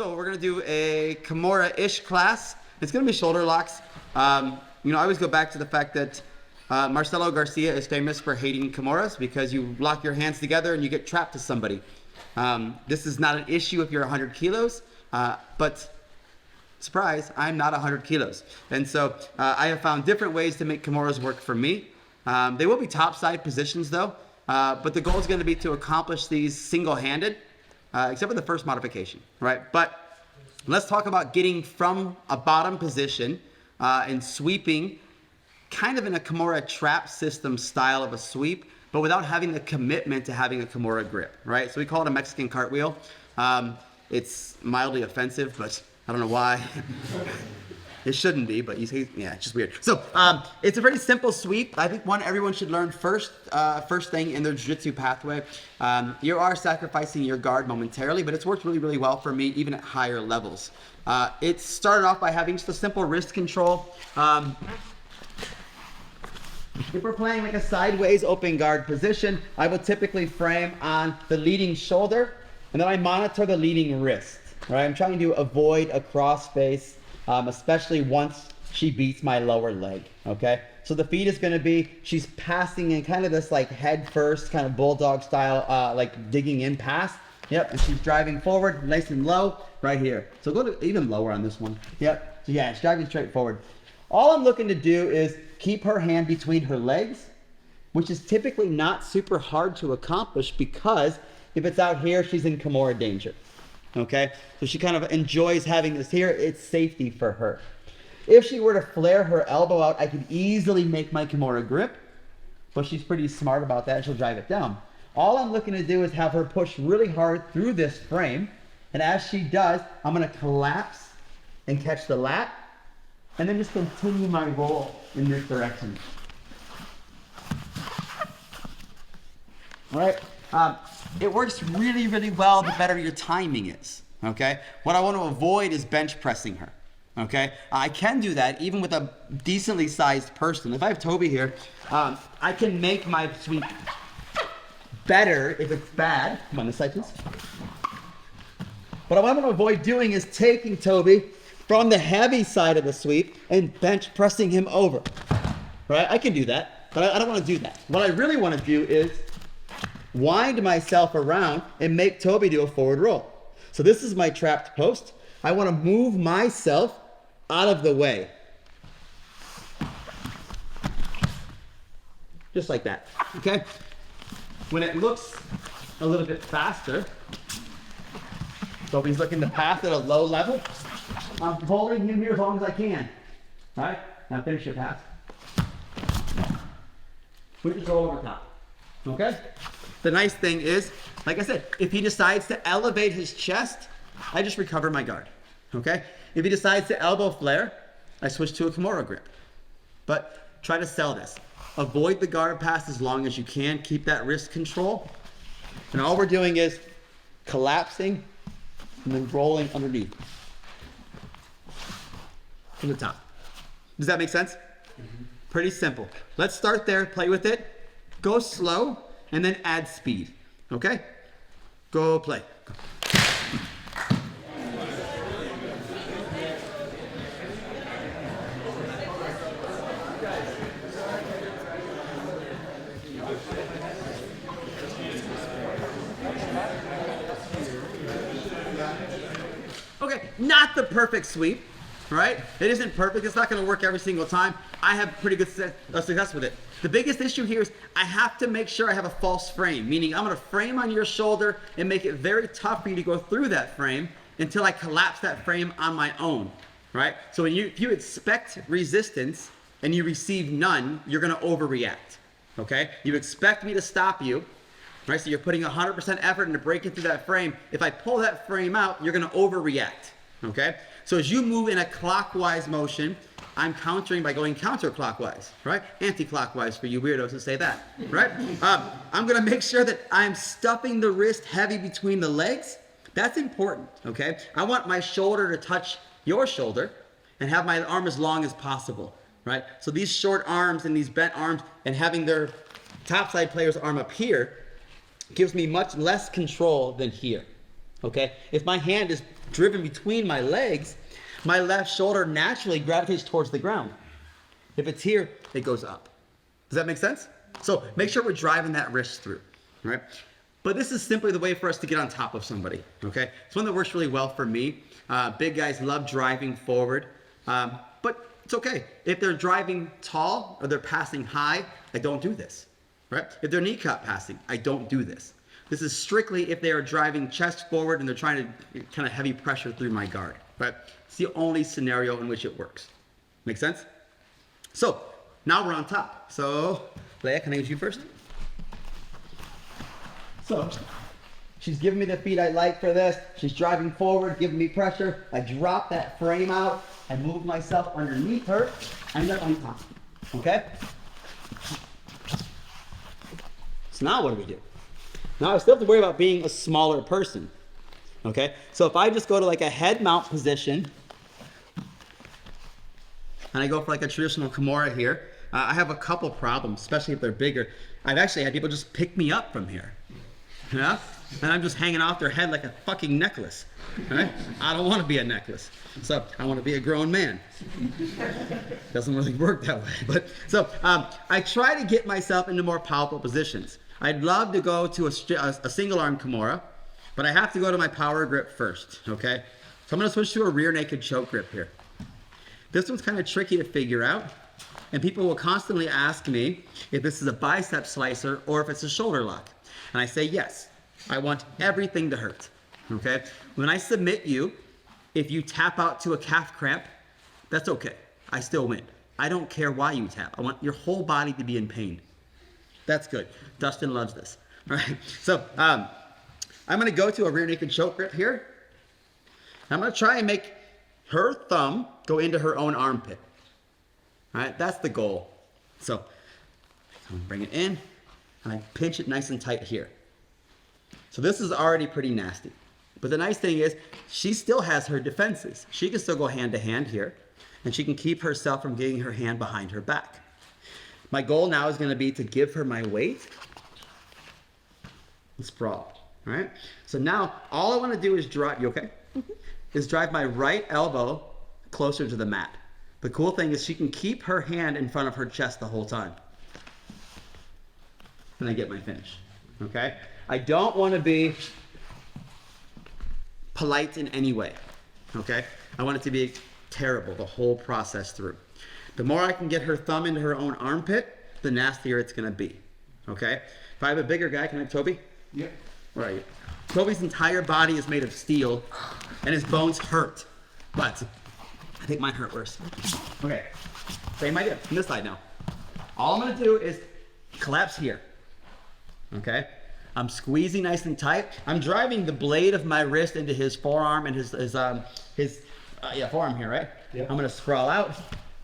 So we're gonna do a Kamora-ish class. It's gonna be shoulder locks. I always go back to the fact that Marcelo Garcia is famous for hating Kimuras because you lock your hands together and you get trapped to somebody. This is not an issue if you're 100 kilos, but surprise, I'm not 100 kilos. And so I have found different ways to make Kimuras work for me. They will be topside positions though, but the goal is gonna be to accomplish these single-handed, except for the first modification, right? But let's talk about getting from a bottom position and sweeping kind of in a Kamora trap system style of a sweep, but without having the commitment to having a Kamora grip, right? So we call it a Mexican cartwheel. It's mildly offensive, but I don't know why. It shouldn't be, but it's just weird. So it's a very simple sweep. I think everyone should learn first thing in their jiu-jitsu pathway. You are sacrificing your guard momentarily, but it's worked really, really well for me, even at higher levels. It started off by having just a simple wrist control. If we're playing like a sideways open guard position, I will typically frame on the leading shoulder, and then I monitor the leading wrist, right? I'm trying to avoid a cross face, especially once she beats my lower leg, okay? So the feed is gonna be, she's passing in kind of this like head first, kind of bulldog style, like digging in pass. Yep, and she's driving forward, nice and low, right here. So go to even lower on this one. Yep, so yeah, it's driving straight forward. All I'm looking to do is keep her hand between her legs, which is typically not super hard to accomplish because if it's out here, she's in Kamora danger, okay? So she kind of enjoys having this here. It's safety for her. If she were to flare her elbow out, I could easily make my Kamora grip, but she's pretty smart about that. She'll drive it down. All I'm looking to do is have her push really hard through this frame, and as she does, I'm gonna collapse and catch the lat, and then just continue my roll in this direction. All right, it works really, really well the better your timing is, okay? What I want to avoid is bench pressing her, okay? I can do that even with a decently sized person. If I have Toby here, I can make my sweep better if it's bad. Come on, this side, please. But what I want to avoid doing is taking Toby from the heavy side of the sweep and bench pressing him over, right? I can do that, but I don't want to do that. What I really want to do is wind myself around and make Toby do a forward roll. So this is my trapped post. I want to move myself out of the way. Just like that, okay? When it looks a little bit faster, Toby's looking to pass at a low level. I'm holding him here as long as I can. All right, now finish your pass. We just roll over top, okay? The nice thing is, like I said, if he decides to elevate his chest, I just recover my guard, okay? If he decides to elbow flare, I switch to a Kamora grip. But try to sell this. Avoid the guard pass as long as you can. Keep that wrist control. And all we're doing is collapsing and then rolling underneath. To the top. Does that make sense? Mm-hmm. Pretty simple. Let's start there, play with it. Go slow and then add speed. Okay? Go play. Go. Okay, not the perfect sweep. Right? It isn't perfect. It's not going to work every single time. I have pretty good success with it. The biggest issue here is I have to make sure I have a false frame, meaning I'm going to frame on your shoulder and make it very tough for you to go through that frame until I collapse that frame on my own, right? So if you expect resistance and you receive none, you're going to overreact, okay? You expect me to stop you, right? So you're putting 100% effort into breaking through that frame. If I pull that frame out, you're going to overreact, okay? So as you move in a clockwise motion, I'm countering by going counterclockwise, right? Anti-clockwise for you weirdos who say that, right? I'm gonna make sure that I'm stuffing the wrist heavy between the legs. That's important, okay? I want my shoulder to touch your shoulder and have my arm as long as possible, right? So these short arms and these bent arms and having their topside player's arm up here gives me much less control than here, Okay? If my hand is driven between my legs, my left shoulder naturally gravitates towards the ground. If it's here, it goes up. Does that make sense? So make sure we're driving that wrist through, right? But this is simply the way for us to get on top of somebody, okay? It's one that works really well for me. Big guys love driving forward, but it's okay. If they're driving tall or they're passing high, I don't do this, right? If they're kneecap passing, I don't do this. This is strictly if they are driving chest forward and they're trying to kind of heavy pressure through my guard, right? It's the only scenario in which it works. Make sense? So now we're on top. So Leia, can I use you first? So she's giving me the feet I like for this. She's driving forward, giving me pressure. I drop that frame out. I move myself underneath her. I'm not on top. Okay? So now what do? Now I still have to worry about being a smaller person. Okay? So if I just go to like a head mount position, and I go for like a traditional Kamora here, I have a couple problems, especially if they're bigger. I've actually had people just pick me up from here. Yeah? And I'm just hanging off their head like a fucking necklace. Right? I don't want to be a necklace. So I want to be a grown man. Doesn't really work that way. But so I try to get myself into more powerful positions. I'd love to go to a single arm Kamora, but I have to go to my power grip first. Okay? So I'm going to switch to a rear naked choke grip here. This one's kind of tricky to figure out. And people will constantly ask me if this is a bicep slicer or if it's a shoulder lock. And I say, yes, I want everything to hurt, okay? When I submit you, if you tap out to a calf cramp, that's okay. I still win. I don't care why you tap. I want your whole body to be in pain. That's good. Dustin loves this, all right? So I'm gonna go to a rear naked choke grip here. I'm gonna try and make her thumb go into her own armpit. All right, that's the goal. So I'm gonna bring it in, and I pinch it nice and tight here. So this is already pretty nasty. But the nice thing is, she still has her defenses. She can still go hand to hand here, and she can keep herself from getting her hand behind her back. My goal now is gonna be to give her my weight and sprawl, all right? So now, all I wanna do is drive, you okay? Is drive my right elbow closer to the mat. The cool thing is she can keep her hand in front of her chest the whole time. And I get my finish, okay? I don't want to be polite in any way, okay? I want it to be terrible the whole process through. The more I can get her thumb into her own armpit, the nastier it's gonna be, okay? If I have a bigger guy, can I have Toby? Yeah. Where are you? Toby's entire body is made of steel, and his bones hurt, but I think mine hurt worse. Okay, same idea, from this side now. All I'm gonna do is collapse here, okay? I'm squeezing nice and tight. I'm driving the blade of my wrist into his forearm and his forearm here, right? Yeah. I'm gonna sprawl out,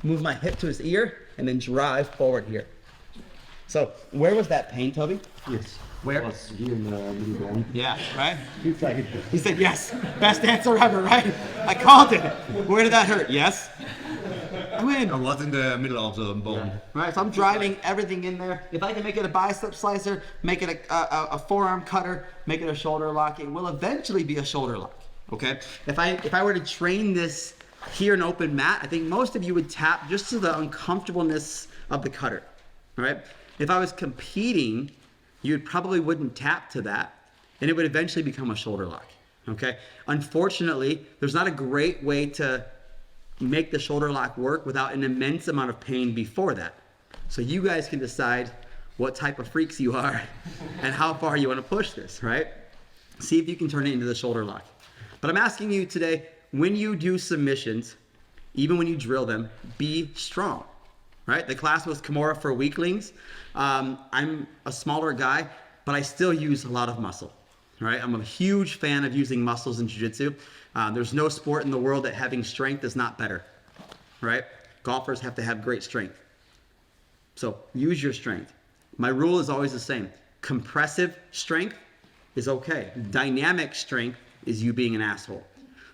move my hip to his ear, and then drive forward here. So, where was that pain, Toby? Yes. Where? Was here in the middle bone. Yeah, right? He said yes. Best answer ever, right? I called it. Where did that hurt? Yes. I win. It was in the middle of the bone. Right, so I'm driving everything in there. If I can make it a bicep slicer, make it a forearm cutter, make it a shoulder lock, it will eventually be a shoulder lock, okay? If I were to train this here in open mat, I think most of you would tap just to the uncomfortableness of the cutter, all right? If I was competing, you probably wouldn't tap to that, and it would eventually become a shoulder lock, okay? Unfortunately, there's not a great way to make the shoulder lock work without an immense amount of pain before that. So you guys can decide what type of freaks you are and how far you want to push this, right? See if you can turn it into the shoulder lock. But I'm asking you today, when you do submissions, even when you drill them, be strong, right? The class was Kamora for weaklings. I'm a smaller guy, but I still use a lot of muscle, right? I'm a huge fan of using muscles in jiu-jitsu. There's no sport in the world that having strength is not better, right? Golfers have to have great strength. So use your strength. My rule is always the same. Compressive strength is okay. Dynamic strength is you being an asshole.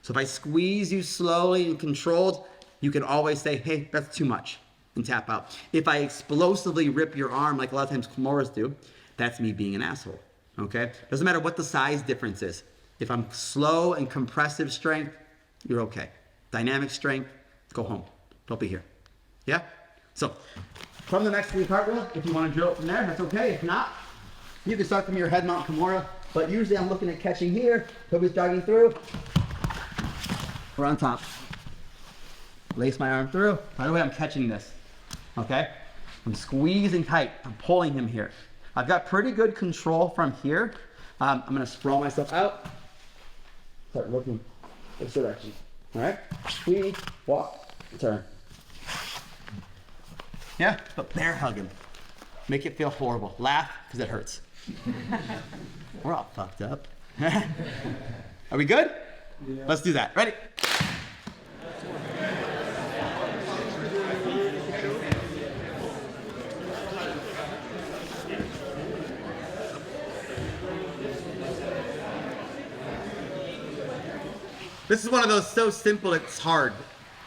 So if I squeeze you slowly and controlled, you can always say, hey, that's too much, and tap out. If I explosively rip your arm, like a lot of times Kimuras do, that's me being an asshole, okay? Doesn't matter what the size difference is. If I'm slow and compressive strength, you're okay. Dynamic strength, go home. Don't be here. Yeah? So, from the Mexican cartwheel, if you want to drill it from there, that's okay. If not, you can start from your head mount Kamora, but usually I'm looking at catching here. Toby's jogging through. We're on top. Lace my arm through. By the way, I'm catching this, okay? I'm squeezing tight. I'm pulling him here. I've got pretty good control from here. I'm gonna sprawl myself out. Start looking this direction, all right? Squeeze, walk, turn. Yeah, but bear hug him. Make it feel horrible. Laugh, because it hurts. We're all fucked up. Are we good? Yeah. Let's do that. Ready? This is one of those so simple it's hard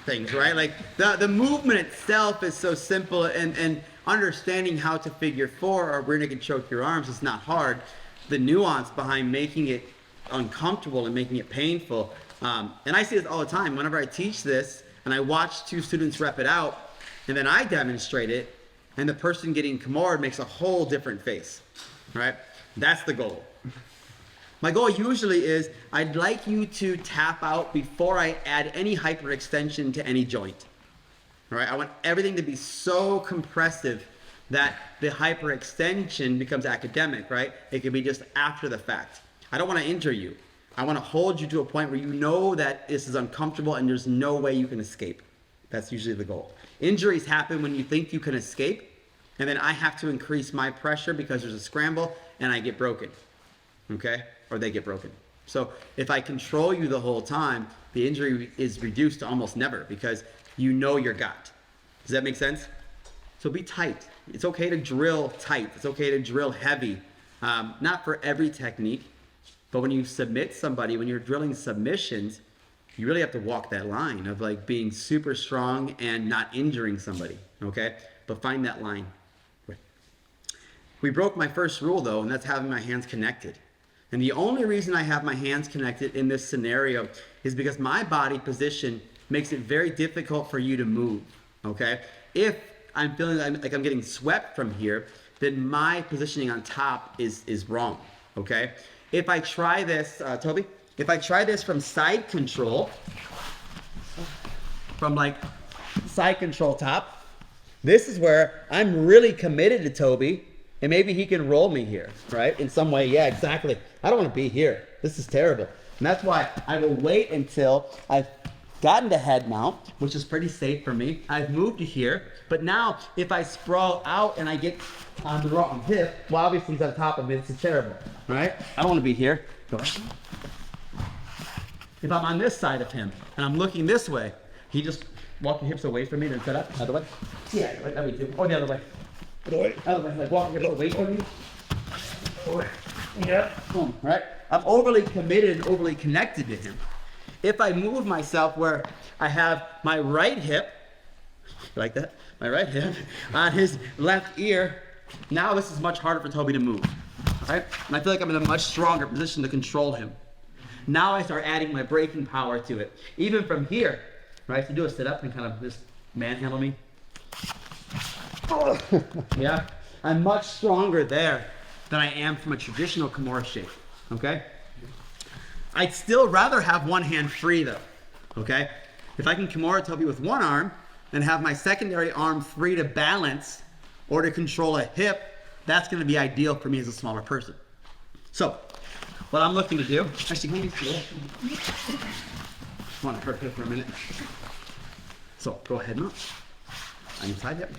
things, right? Like the movement itself is so simple, and understanding how to figure 4 or rear naked choke your arms is not hard. The nuance behind making it uncomfortable and making it painful. And I see this all the time. Whenever I teach this and I watch 2 students rep it out and then I demonstrate it, and the person getting Kamora makes a whole different face, right? That's the goal. My goal usually is I'd like you to tap out before I add any hyperextension to any joint. All right, I want everything to be so compressive that the hyperextension becomes academic, right? It can be just after the fact. I don't want to injure you. I want to hold you to a point where you know that this is uncomfortable and there's no way you can escape. That's usually the goal. Injuries happen when you think you can escape, and then I have to increase my pressure because there's a scramble and I get broken, okay? Or they get broken. So if I control you the whole time, the injury is reduced to almost never because you know your gut. Does that make sense? So be tight. It's okay to drill tight. It's okay to drill heavy. Not for every technique, but when you submit somebody, when you're drilling submissions, you really have to walk that line of like being super strong and not injuring somebody, okay? But find that line. We broke my first rule though, and that's having my hands connected. And the only reason I have my hands connected in this scenario is because my body position makes it very difficult for you to move, okay? If I'm feeling like I'm getting swept from here, then my positioning on top is wrong, okay? If I try this, Toby, if I try this from side control, from like side control top, this is where I'm really committed to Toby, and maybe he can roll me here, right? In some way, yeah, exactly. I don't want to be here. This is terrible. And that's why I will wait until I've gotten to head mount, which is pretty safe for me. I've moved to here, but now if I sprawl out and I get on the wrong hip, well, obviously he's on top of me. This is terrible, right? I don't want to be here. Go ahead. If I'm on this side of him and I'm looking this way, he just walk your hips away from me, then set up. Other way. Yeah, that way too. Or the other way. Other way, like walk your hips away from me. Yeah. Boom, right? I'm overly committed and overly connected to him. If I move myself where I have my right hip, like that, my right hip, on his left ear, now this is much harder for Toby to move, right? And I feel like I'm in a much stronger position to control him. Now I start adding my braking power to it. Even from here, right? To do a sit up and kind of just manhandle me. Yeah, I'm much stronger there than I am from a traditional Kamora shape, okay? I'd still rather have one hand free though, okay? If I can Kamora Toby with one arm and have my secondary arm free to balance or to control a hip, that's gonna be ideal for me as a smaller person. So, what I'm looking to do, actually, can you feel it? I want to hurt here for a minute. So, go ahead now. On your side, yep.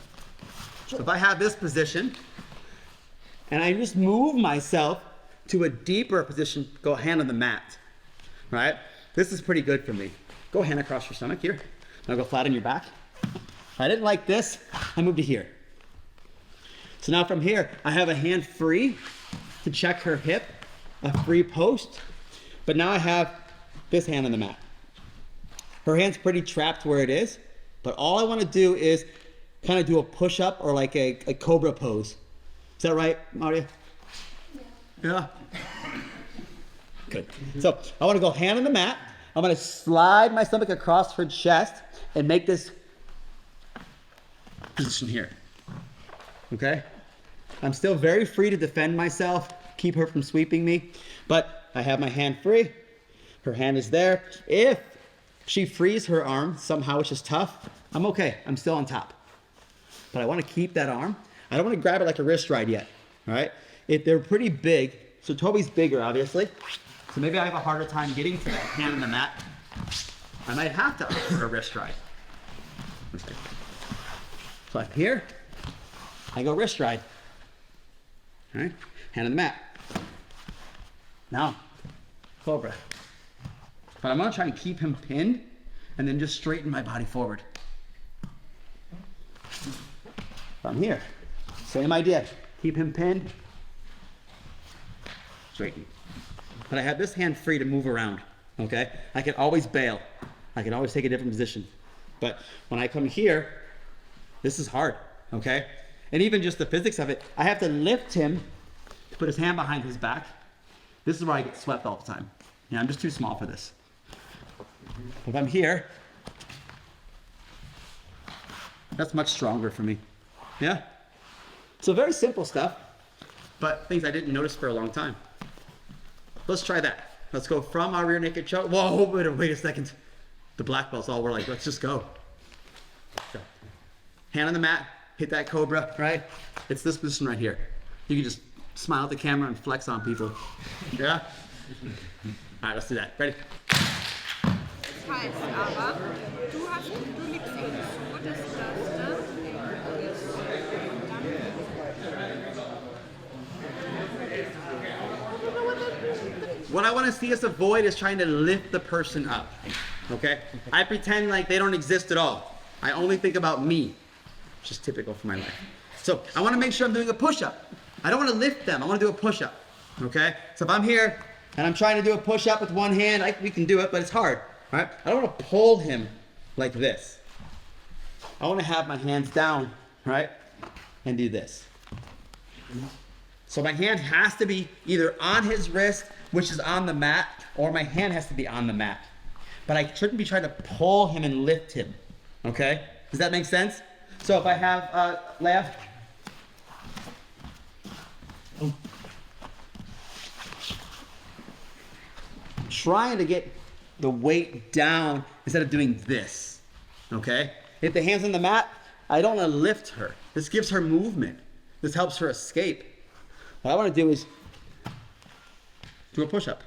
So if I have this position, and I just move myself to a deeper position, go hand on the mat, right? This is pretty good for me. Go hand across your stomach here. Now go flat on your back. If I didn't like this, I move to here. So now from here, I have a hand free to check her hip, a free post, but now I have this hand on the mat. Her hand's pretty trapped where it is, but all I want to do is kind of do a push-up or like a cobra pose. Is that right, Maria? Yeah. Good. So I want to go hand on the mat. I'm going to slide my stomach across her chest and make this position here. Okay? I'm still very free to defend myself, keep her from sweeping me, but I have my hand free. Her hand is there. If she frees her arm somehow, which is tough, I'm okay. I'm still on top. But I want to keep that arm. I don't want to grab it like a wrist ride yet. All right? If they're pretty big, so Toby's bigger, obviously. So maybe I have a harder time getting to that hand on the mat. I might have to offer a wrist ride. So I'm here. I go wrist ride. All right? Hand on the mat. Now, cobra. But I'm going to try and keep him pinned and then just straighten my body forward. From here, same idea. Keep him pinned, straighten. But I have this hand free to move around, okay? I can always bail. I can always take a different position. But when I come here, this is hard, okay? And even just the physics of it, I have to lift him to put his hand behind his back. This is where I get swept all the time. Yeah, I'm just too small for this. If I'm here, that's much stronger for me. Yeah? So very simple stuff, but things I didn't notice for a long time. Let's try that. Let's go from our rear naked choke. Whoa, wait a second. The black belts all were like, let's just go. So, hand on the mat, hit that cobra, right? It's this position right here. You can just smile at the camera and flex on people. Yeah? All right, let's do that. Ready? Das heißt aber, du hast du liegst eben so, dass das da ist und dann What I want to see us avoid is trying to lift the person up. Okay? I pretend like they don't exist at all. I only think about me, which is typical for my life. So I want to make sure I'm doing a push-up. I don't want to lift them. I want to do a push-up. Okay? So if I'm here and I'm trying to do a push-up with one hand, we can do it, but it's hard. All right? I don't want to pull him like this. I want to have my hands down, right? And do this. So my hand has to be either on his wrist, which is on the mat, or my hand has to be on the mat. But I shouldn't be trying to pull him and lift him. Okay? Does that make sense? So if I have left, trying to get the weight down instead of doing this. Okay? If the hand's on the mat, I don't want to lift her. This gives her movement. This helps her escape. What I want to do is do a push-up.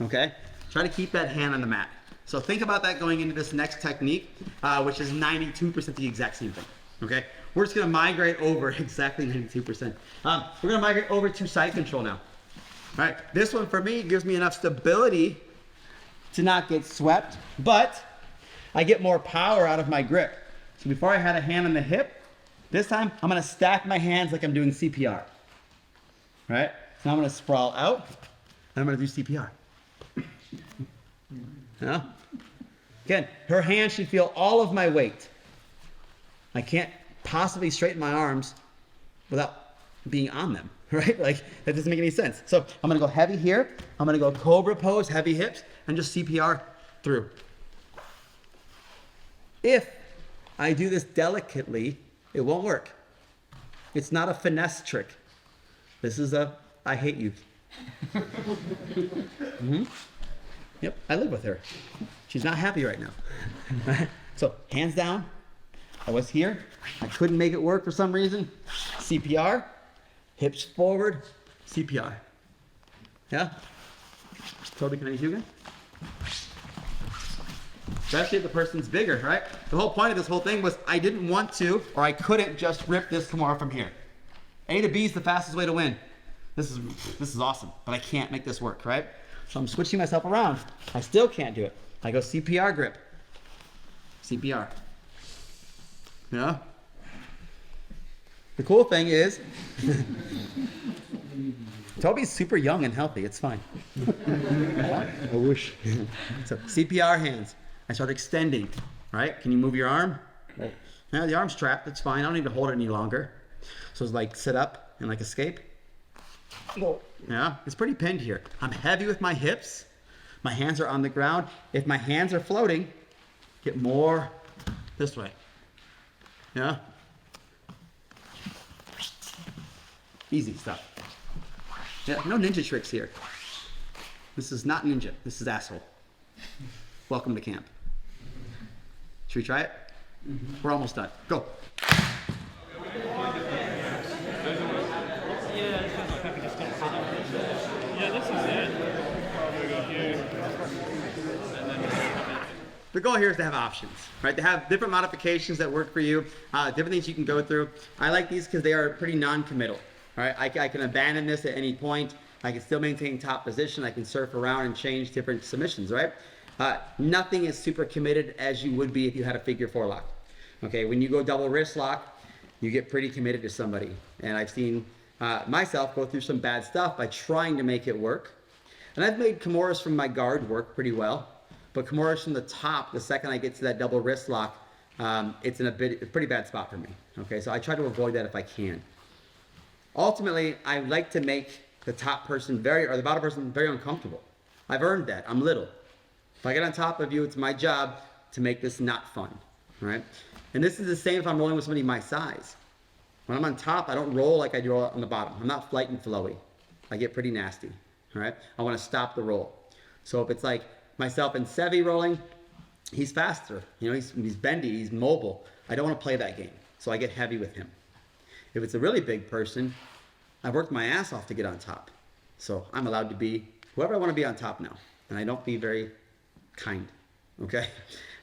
Okay? Try to keep that hand on the mat. So think about that going into this next technique, which is 92% the exact same thing. Okay? We're just going to migrate over exactly 92%. We're going to migrate over to side control now. All right? This one for me gives me enough stability to not get swept, but I get more power out of my grip. So before I had a hand on the hip, this time I'm going to stack my hands like I'm doing CPR. Right? So now I'm going to sprawl out, and I'm going to do CPR. Yeah? Again, her hand should feel all of my weight. I can't possibly straighten my arms without being on them, right? Like, that doesn't make any sense. So I'm going to go heavy here. I'm going to go cobra pose, heavy hips, and just CPR through. If I do this delicately, it won't work. It's not a finesse trick. This is a, I hate you. Mm-hmm. Yep, I live with her. She's not happy right now. So, hands down. I was here. I couldn't make it work for some reason. CPR. Hips forward. CPR. Yeah? Toby, can I use you again? Especially if the person's bigger, right? The whole point of this whole thing was I didn't want to, or I couldn't just rip this Kamora from here. A to B is the fastest way to win. This is awesome, but I can't make this work, right? So I'm switching myself around. I still can't do it. I go CPR grip. CPR. Yeah? The cool thing is, Toby's super young and healthy. It's fine. I wish. So CPR hands. I start extending, right? Can you move your arm? Now the arm's trapped. It's fine. I don't need to hold it any longer. So it's like sit up and like escape. Yeah, it's pretty pinned here. I'm heavy with my hips. My hands are on the ground. If my hands are floating, get more this way. Yeah. Easy stuff. Yeah, no ninja tricks here. This is not ninja. This is asshole. Welcome to camp. Should we try it? We're almost done. Go. The goal here is to have options, right? To have different modifications that work for you, different things you can go through. I like these because they are pretty non-committal, right? I can abandon this at any point. I can still maintain top position. I can surf around and change different submissions, right? Nothing is super committed as you would be if you had a figure 4 lock. Okay, when you go double wrist lock, you get pretty committed to somebody. And I've seen myself go through some bad stuff by trying to make it work. And I've made Kimuras from my guard work pretty well. But Kimuras from the top, the second I get to that double wrist lock, it's in a pretty bad spot for me. Okay, so I try to avoid that if I can. Ultimately, I like to make the top person or the bottom person very uncomfortable. I've earned that. I'm little. If I get on top of you, it's my job to make this not fun, right? And this is the same if I'm rolling with somebody my size. When I'm on top, I don't roll like I do on the bottom. I'm not flight and flowy. I get pretty nasty, all right? I want to stop the roll. So if it's like myself and Sevi rolling, he's faster. You know, he's bendy, he's mobile. I don't want to play that game, so I get heavy with him. If it's a really big person, I've worked my ass off to get on top. So I'm allowed to be whoever I want to be on top now. And I don't be very kind, okay?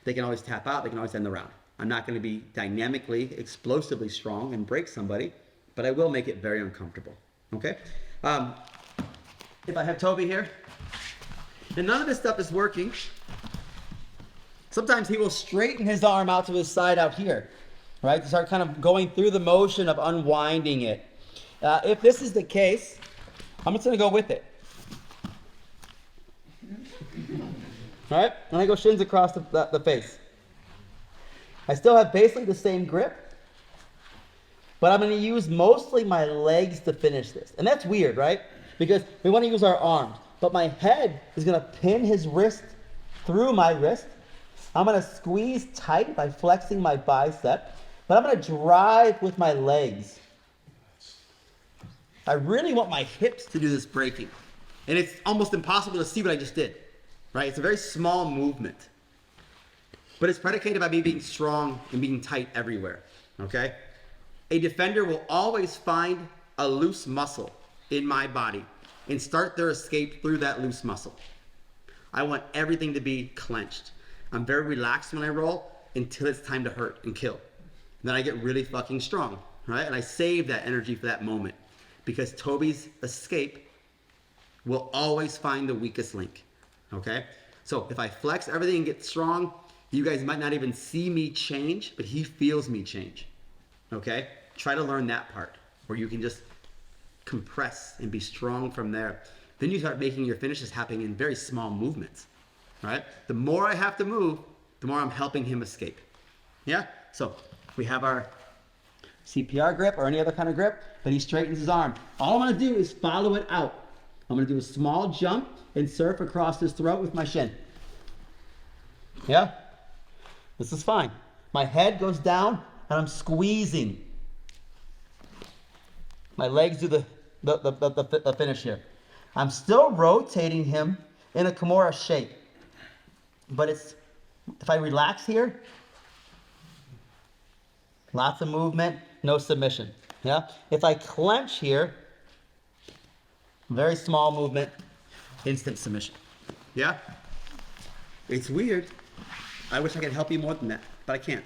They can always tap out, they can always end the round. I'm not going to be dynamically, explosively strong and break somebody, but I will make it very uncomfortable, okay? If I have Toby here, and none of this stuff is working, sometimes he will straighten his arm out to his side out here, right? To start kind of going through the motion of unwinding it. If this is the case, I'm just going to go with it. All right? And I go shins across the face. I still have basically the same grip, but I'm going to use mostly my legs to finish this. And that's weird, right? Because we want to use our arms. But my head is going to pin his wrist through my wrist. I'm going to squeeze tight by flexing my bicep. But I'm going to drive with my legs. I really want my hips to do this breaking. And it's almost impossible to see what I just did. Right? It's a very small movement. But it's predicated by me being strong and being tight everywhere. Okay? A defender will always find a loose muscle in my body and start their escape through that loose muscle. I want everything to be clenched. I'm very relaxed when I roll until it's time to hurt and kill. And then I get really fucking strong, right? And I save that energy for that moment because Toby's escape will always find the weakest link, okay? So if I flex everything and get strong, you guys might not even see me change, but he feels me change, okay? Try to learn that part where you can just compress and be strong from there. Then you start making your finishes happening in very small movements, right? The more I have to move, the more I'm helping him escape. Yeah? So we have our CPR grip or any other kind of grip, but he straightens his arm. All I'm gonna do is follow it out. I'm gonna do a small jump and surf across his throat with my shin. Yeah? This is fine. My head goes down and I'm squeezing. My legs do the finish here. I'm still rotating him in a Kamora shape. But if I relax here, lots of movement, no submission. Yeah? If I clench here, very small movement, instant submission. Yeah? It's weird. I wish I could help you more than that, but I can't.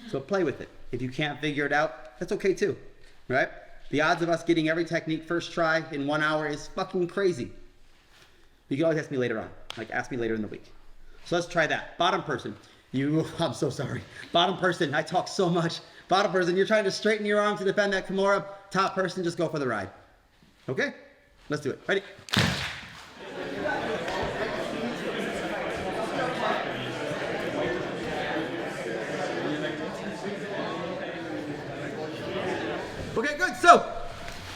So play with it. If you can't figure it out, that's okay too, right? The odds of us getting every technique first try in 1 hour is fucking crazy. You can always ask me later on. Like, ask me later in the week. So let's try that. Bottom person. I'm so sorry. Bottom person, I talk so much. Bottom person, you're trying to straighten your arm to defend that Kamora. Top person, just go for the ride. Okay? Let's do it. Ready? Okay, good. So,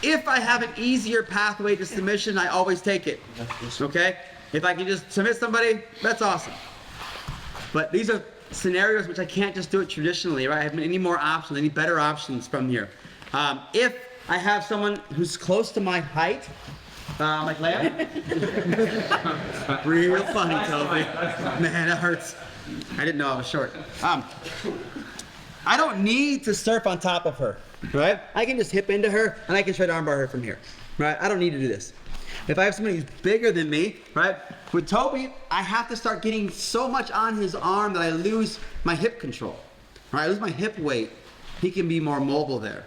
If I have an easier pathway to submission, I always take it. Okay? If I can just submit somebody, that's awesome. But these are scenarios which I can't just do it traditionally, right? I have any more options, any better options from here. If I have someone who's close to my height, like Leia. Real funny, Toby. Man, that hurts. I didn't know I was short. I don't need to surf on top of her, right? I can just hip into her and I can straight armbar her from here, right? I don't need to do this. If I have somebody who's bigger than me, right? With Toby, I have to start getting so much on his arm that I lose my hip control, right? I lose my hip weight. He can be more mobile there.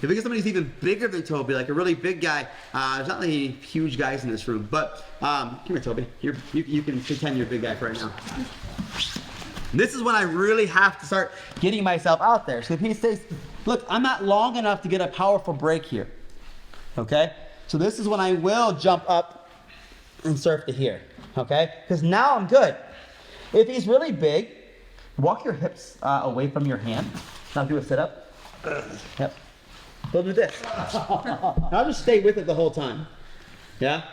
If we get somebody who's even bigger than Toby, like a really big guy, there's not any huge guys in this room, but come here, Toby. You can pretend you're a big guy for right now. This is when I really have to start getting myself out there. So if he says, look, I'm not long enough to get a powerful break here, okay? So this is when I will jump up and surf to here, okay? Because now I'm good. If he's really big, walk your hips away from your hand. Now do a sit-up. Yep. Go do this. Now I'll just stay with it the whole time. Yeah?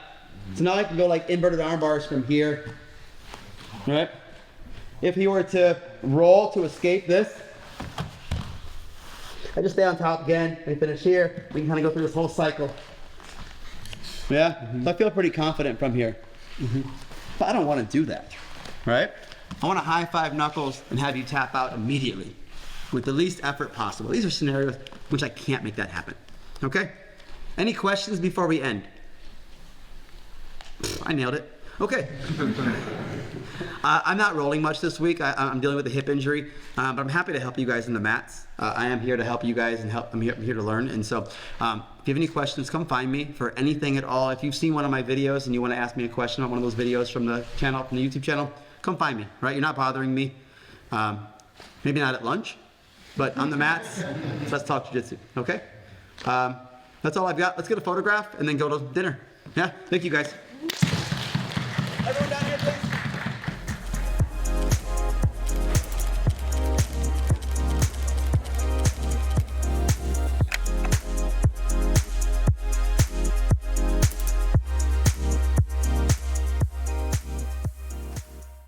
So now I can go like inverted arm bars from here. Right? If he were to roll to escape this, I just stay on top again. We finish here. We can kind of go through this whole cycle. Yeah? So I feel pretty confident from here. But I don't want to do that. Right? I want to high five knuckles and have you tap out immediately with the least effort possible. These are scenarios which I can't make that happen. Okay? Any questions before we end? I nailed it. Okay. I'm not rolling much this week. I'm dealing with a hip injury, but I'm happy to help you guys in the mats. I am here to help you guys and I'm here to learn. And so if you have any questions, come find me for anything at all. If you've seen one of my videos and you want to ask me a question on one of those videos from the channel, from the YouTube channel, come find me, right? You're not bothering me. Maybe not at lunch, but on the mats, so let's talk jiu-jitsu, okay? That's all I've got. Let's get a photograph and then go to dinner. Yeah, thank you guys. Everyone down here, please.